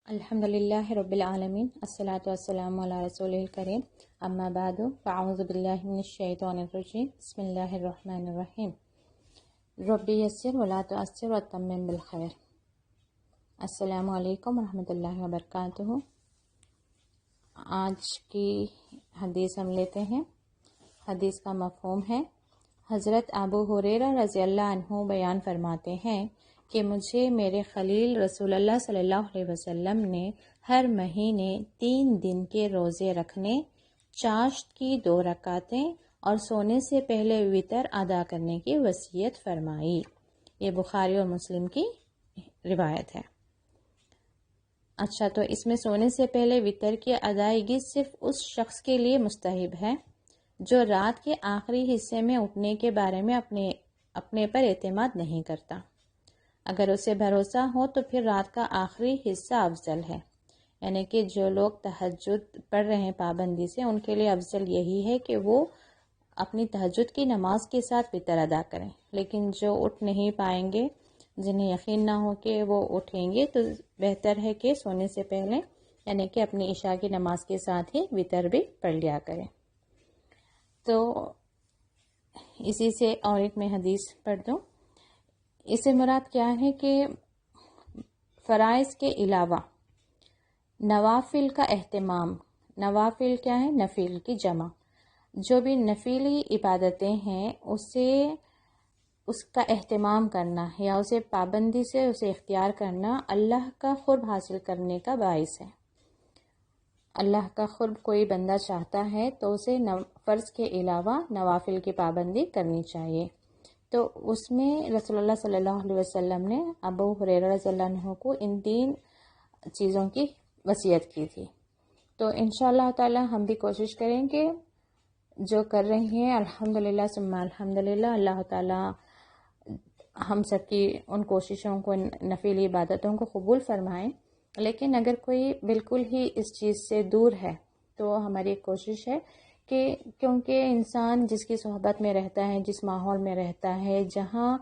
الحمدللہ رب العالمین الصلاۃ والسلام علی رسولہ الکریم اما بعد فاعوذ باللہ من الشیطان الرجیم بسم اللہ الرحمن الرحیم رب یسر ولا تعسر وتمم بالخیر۔ السلام علیکم ورحمۃ اللہ وبرکاتہ۔ آج کی حدیث ہم لیتے ہیں۔ حدیث کا مفہوم ہے، حضرت ابو ہریرہ رضی اللہ عنہ بیان فرماتے ہیں کہ مجھے میرے خلیل رسول اللہ صلی اللہ علیہ وسلم نے ہر مہینے 3 دن کے روزے رکھنے، چاشت کی 2 رکعتیں اور سونے سے پہلے وتر ادا کرنے کی وصیت فرمائی۔ یہ بخاری اور مسلم کی روایت ہے۔ اچھا، تو اس میں سونے سے پہلے وتر کی ادائیگی صرف اس شخص کے لیے مستحب ہے جو رات کے آخری حصے میں اٹھنے کے بارے میں اپنے پر اعتماد نہیں کرتا۔ اگر اسے بھروسہ ہو تو پھر رات کا آخری حصہ افضل ہے، یعنی کہ جو لوگ تہجد پڑھ رہے ہیں پابندی سے، ان کے لیے افضل یہی ہے کہ وہ اپنی تہجد کی نماز کے ساتھ وتر ادا کریں۔ لیکن جو اٹھ نہیں پائیں گے، جنہیں یقین نہ ہو کہ وہ اٹھیں گے، تو بہتر ہے کہ سونے سے پہلے یعنی کہ اپنی عشاء کی نماز کے ساتھ ہی وتر بھی پڑھ لیا کریں۔ تو اسی سے اور ایک میں حدیث پڑھ دوں۔ اس سے مراد کیا ہے کہ فرائض کے علاوہ نوافل کا اہتمام۔ نوافل کیا ہے؟ نفل کی جمع۔ جو بھی نفلی عبادتیں ہیں اس کا اہتمام کرنا یا اسے پابندی سے اسے اختیار کرنا اللہ کا قرب حاصل کرنے کا باعث ہے۔ اللہ کا قرب کوئی بندہ چاہتا ہے تو اسے فرض کے علاوہ نوافل کی پابندی کرنی چاہیے۔ تو اس میں رسول اللہ صلی اللہ علیہ وسلم نے ابو ہریرہ رضی اللہ عنہ کو ان 3 چیزوں کی وصیت کی تھی۔ تو انشاءاللہ تعالی ہم بھی کوشش کریں کہ جو کر رہے ہیں الحمدللہ ثم الحمدللہ، اللہ تعالی ہم سب کی ان کوششوں کو، نفلی عبادتوں کو قبول فرمائیں۔ لیکن اگر کوئی بالکل ہی اس چیز سے دور ہے تو ہماری ایک کوشش ہے کہ کیونکہ انسان جس کی صحبت میں رہتا ہے، جس ماحول میں رہتا ہے، جہاں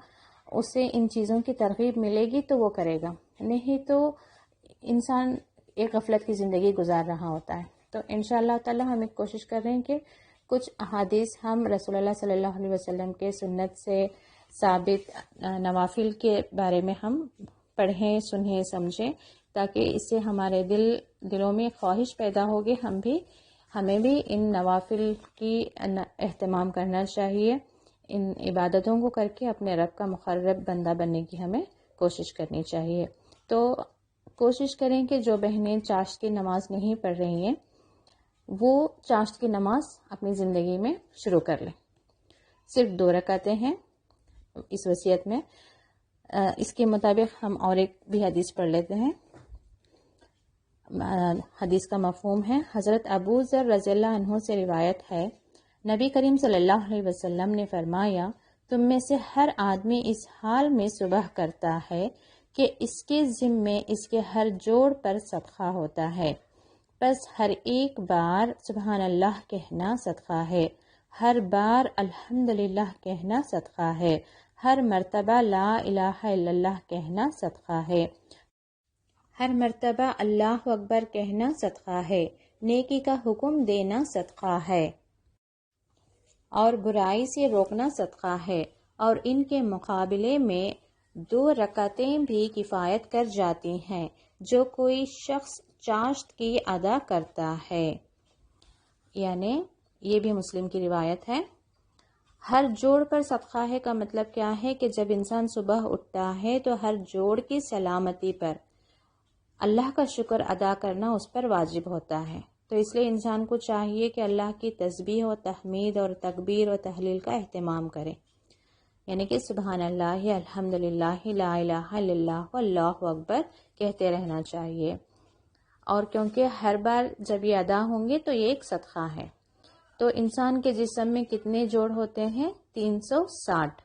اسے ان چیزوں کی ترغیب ملے گی تو وہ کرے گا، نہیں تو انسان ایک غفلت کی زندگی گزار رہا ہوتا ہے۔ تو انشاءاللہ تعالی ہم ایک کوشش کر رہے ہیں کہ کچھ احادیث ہم رسول اللہ صلی اللہ علیہ وسلم کے سنت سے ثابت نوافل کے بارے میں ہم پڑھیں، سنیں، سمجھیں، تاکہ اس سے ہمارے دلوں میں خواہش پیدا ہوگی، ہمیں بھی ان نوافل کی اہتمام کرنا چاہیے۔ ان عبادتوں کو کر کے اپنے رب کا مقرب بندہ بننے کی ہمیں کوشش کرنی چاہیے۔ تو کوشش کریں کہ جو بہنیں چاشت کی نماز نہیں پڑھ رہی ہیں وہ چاشت کی نماز اپنی زندگی میں شروع کر لیں۔ صرف 2 رکعتیں ہیں اس وصیت میں۔ اس کے مطابق ہم اور ایک بھی حدیث پڑھ لیتے ہیں۔ حدیث کا مفہوم ہے، حضرت ابو ذر رضی اللہ عنہ سے روایت ہے، نبی کریم صلی اللہ علیہ وسلم نے فرمایا، تم میں سے ہر آدمی اس حال میں صبح کرتا ہے کہ اس کے ذمے اس کے ہر جوڑ پر صدقہ ہوتا ہے، بس ہر ایک بار سبحان اللہ کہنا صدقہ ہے، ہر بار الحمدللہ کہنا صدقہ ہے، ہر مرتبہ لا الہ الا اللہ کہنا صدقہ ہے، ہر مرتبہ اللہ اکبر کہنا صدقہ ہے، نیکی کا حکم دینا صدقہ ہے، اور برائی سے روکنا صدقہ ہے، اور ان کے مقابلے میں 2 رکعتیں بھی کفایت کر جاتی ہیں جو کوئی شخص چاشت کی ادا کرتا ہے۔ یعنی یہ بھی مسلم کی روایت ہے۔ ہر جوڑ پر صدقہ ہے کا مطلب کیا ہے کہ جب انسان صبح اٹھتا ہے تو ہر جوڑ کی سلامتی پر اللہ کا شکر ادا کرنا اس پر واجب ہوتا ہے۔ تو اس لیے انسان کو چاہیے کہ اللہ کی تسبیح و تحمید اور تکبیر و تحلیل کا اہتمام کرے، یعنی کہ سبحان اللہ، الحمدللہ، لا الہ الا اللہ، اللہ اکبر کہتے رہنا چاہیے۔ اور کیونکہ ہر بار جب یہ ادا ہوں گے تو یہ ایک صدقہ ہے۔ تو انسان کے جسم میں کتنے جوڑ ہوتے ہیں؟ 360۔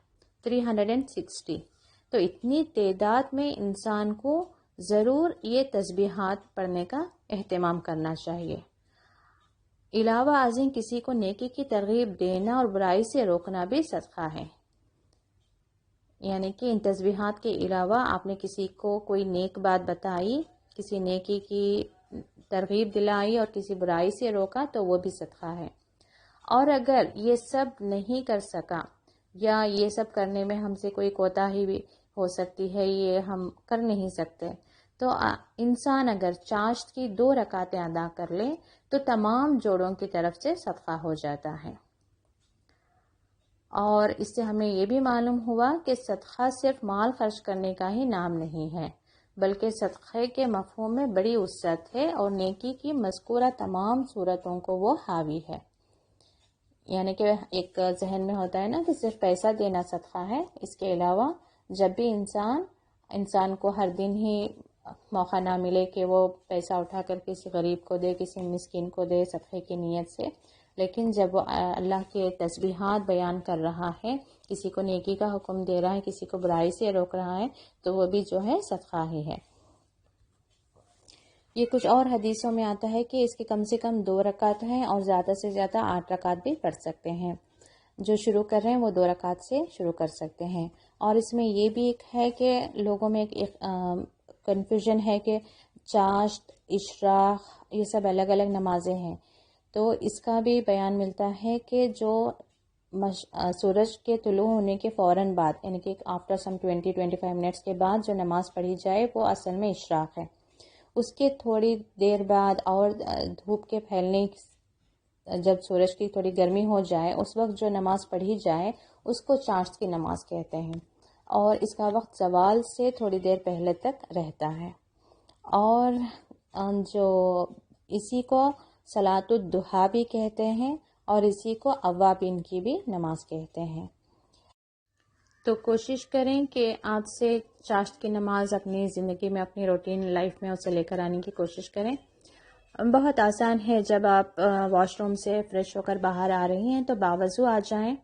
تو اتنی تعداد میں انسان کو ضرور یہ تسبیحات پڑھنے کا اہتمام کرنا چاہیے۔ علاوہ ازیں کسی کو نیکی کی ترغیب دینا اور برائی سے روکنا بھی صدقہ ہے۔ یعنی کہ ان تسبیحات کے علاوہ آپ نے کسی کو کوئی نیک بات بتائی، کسی نیکی کی ترغیب دلائی اور کسی برائی سے روکا تو وہ بھی صدقہ ہے۔ اور اگر یہ سب نہیں کر سکا یا یہ سب کرنے میں ہم سے کوئی کوتاہی بھی ہو سکتی ہے، یہ ہم کر نہیں سکتے، تو انسان اگر چاشت کی 2 رکعتیں ادا کر لے تو تمام جوڑوں کی طرف سے صدقہ ہو جاتا ہے۔ اور اس سے ہمیں یہ بھی معلوم ہوا کہ صدقہ صرف مال خرچ کرنے کا ہی نام نہیں ہے، بلکہ صدقے کے مفہوم میں بڑی وسعت ہے اور نیکی کی مذکورہ تمام صورتوں کو وہ حاوی ہے۔ یعنی کہ ایک ذہن میں ہوتا ہے نا کہ صرف پیسہ دینا صدقہ ہے، اس کے علاوہ جب بھی انسان کو ہر دن ہی موقع نہ ملے کہ وہ پیسہ اٹھا کر کسی غریب کو دے، کسی مسکین کو دے صدقے کی نیت سے، لیکن جب وہ اللہ کے تسبیحات بیان کر رہا ہے، کسی کو نیکی کا حکم دے رہا ہے، کسی کو برائی سے روک رہا ہے، تو وہ بھی جو ہے صدقہ ہی ہے۔ یہ کچھ اور حدیثوں میں آتا ہے کہ اس کے کم سے کم 2 رکعت ہیں اور زیادہ سے زیادہ 8 رکعت بھی پڑھ سکتے ہیں۔ جو شروع کر رہے ہیں وہ 2 رکعت سے شروع کر سکتے ہیں۔ اور اس میں یہ بھی ایک ہے کہ لوگوں میں ایک کنفیوژن ہے کہ چاشت، اشراق یہ سب الگ الگ نمازیں ہیں، تو اس کا بھی بیان ملتا ہے کہ جو سورج کے طلوع ہونے کے فوراً بعد، یعنی کہ آفٹر سم 20-25 منٹس کے بعد جو نماز پڑھی جائے وہ اصل میں اشراق ہے۔ اس کے تھوڑی دیر بعد اور دھوپ کے پھیلنے، جب سورج کی تھوڑی گرمی ہو جائے اس وقت جو نماز پڑھی جائے اس کو چاشت کی نماز کہتے ہیں، اور اس کا وقت زوال سے تھوڑی دیر پہلے تک رہتا ہے۔ اور جو اسی کو صلاۃ الضحیٰ بھی کہتے ہیں اور اسی کو اوابین کی بھی نماز کہتے ہیں۔ تو کوشش کریں کہ آج سے چاشت کی نماز اپنی زندگی میں، اپنی روٹین لائف میں اسے لے کر آنے کی کوشش کریں۔ بہت آسان ہے، جب آپ واش روم سے فریش ہو کر باہر آ رہی ہیں تو باوضو آ جائیں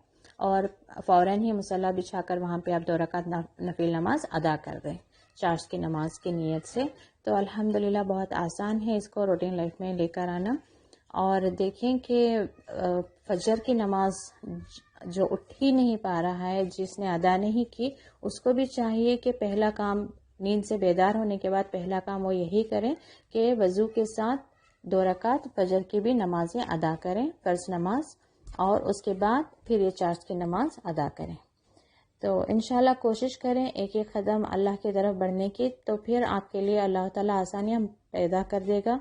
اور فوراً ہی مصلی بچھا کر وہاں پہ آپ 2 رکعت نفل نماز ادا کر دیں چاشت کی نماز کی نیت سے۔ تو الحمدللہ بہت آسان ہے اس کو روٹین لائف میں لے کر آنا۔ اور دیکھیں کہ فجر کی نماز جو اٹھ ہی نہیں پا رہا ہے، جس نے ادا نہیں کی، اس کو بھی چاہیے کہ پہلا کام نیند سے بیدار ہونے کے بعد پہلا کام وہ یہی کریں کہ وضو کے ساتھ 2 رکعت فجر کی بھی نمازیں ادا کریں، فرض نماز، اور اس کے بعد پھر یہ چاشت کی نماز ادا کریں۔ تو انشاءاللہ کوشش کریں ایک ایک قدم اللہ کی طرف بڑھنے کی، تو پھر آپ کے لیے اللہ تعالیٰ آسانیاں پیدا کر دے گا۔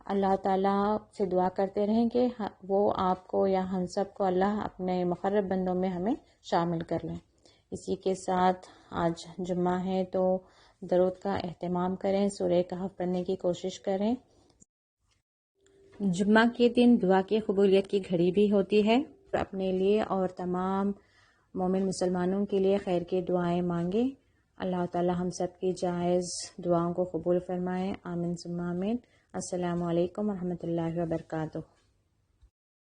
اللہ تعالیٰ سے دعا کرتے رہیں کہ وہ آپ کو یا ہم سب کو اللہ اپنے مقرب بندوں میں ہمیں شامل کر لیں۔ اسی کے ساتھ آج جمعہ ہے تو درود کا اہتمام کریں، سورہ کہف پڑھنے کی کوشش کریں۔ جمعہ کے دن دعا کی قبولیت کی گھڑی بھی ہوتی ہے، اپنے لیے اور تمام مومن مسلمانوں کے لیے خیر کی دعائیں مانگیں۔ اللہ تعالی ہم سب کی جائز دعاؤں کو قبول فرمائے، آمین ثم آمین۔ السلام علیکم ورحمۃ اللہ وبرکاتہ۔